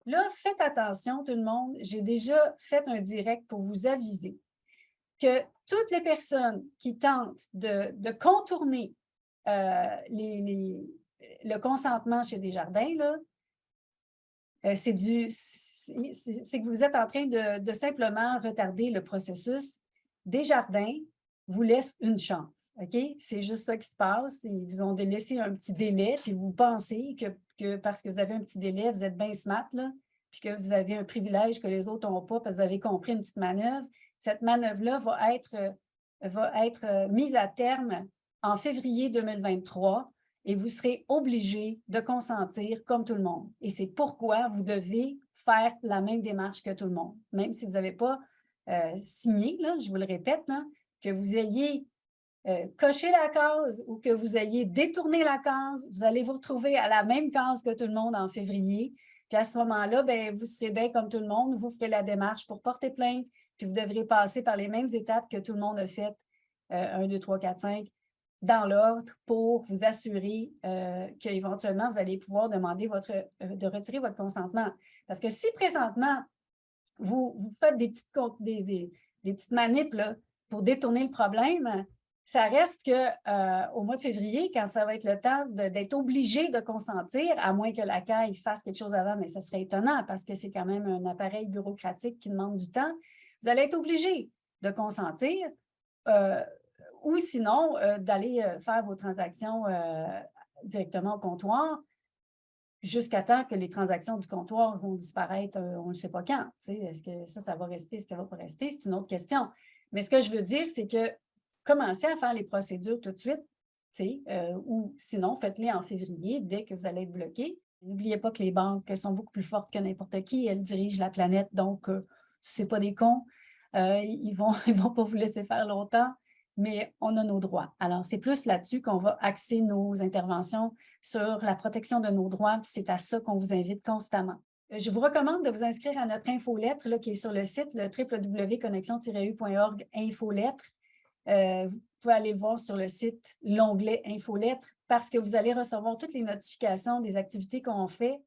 Là, faites attention tout le monde, j'ai déjà fait un direct pour vous aviser que toutes les personnes qui tentent de contourner le consentement chez Desjardins, là, c'est que vous êtes en train de simplement retarder le processus. Desjardins vous laisse une chance, OK? C'est juste ça qui se passe. Ils vous ont laissé un petit délai, puis vous pensez que parce que vous avez un petit délai, vous êtes bien smart, là, puis que vous avez un privilège que les autres n'ont pas parce que vous avez compris une petite manœuvre. Cette manœuvre-là va être mise à terme en février 2023 et vous serez obligé de consentir comme tout le monde. Et c'est pourquoi vous devez faire la même démarche que tout le monde. Même si vous n'avez pas signé, là, je vous le répète, là, que vous ayez coché la case ou que vous ayez détourné la case, vous allez vous retrouver à la même case que tout le monde en février. Puis à ce moment-là, ben, vous serez bien comme tout le monde, vous ferez la démarche pour porter plainte, puis vous devrez passer par les mêmes étapes que tout le monde a faites, 1, 2, 3, 4, 5, dans l'ordre pour vous assurer qu'éventuellement, vous allez pouvoir demander de retirer votre consentement. Parce que si présentement, vous faites des petites manips là, pour détourner le problème, ça reste qu'au mois de février, quand ça va être le temps d'être obligé de consentir, à moins que la CAI fasse quelque chose avant, mais ça serait étonnant parce que c'est quand même un appareil bureaucratique qui demande du temps, vous allez être obligé de consentir ou sinon d'aller faire vos transactions directement au comptoir jusqu'à temps que les transactions du comptoir vont disparaître, on ne sait pas quand. Est-ce que ça va rester, est-ce que ça ne va pas rester? C'est une autre question. Mais ce que je veux dire, c'est que commencez à faire les procédures tout de suite, ou sinon, faites-les en février dès que vous allez être bloqué. N'oubliez pas que les banques sont beaucoup plus fortes que n'importe qui. Elles dirigent la planète, donc ce n'est pas des cons. Ils vont pas vous laisser faire longtemps, mais on a nos droits. Alors, c'est plus là-dessus qu'on va axer nos interventions sur la protection de nos droits, puis c'est à ça qu'on vous invite constamment. Je vous recommande de vous inscrire à notre infolettre là, qui est sur le site, le www.connexion-u.org infolettre. Vous pouvez aller voir sur le site l'onglet infolettre parce que vous allez recevoir toutes les notifications des activités qu'on fait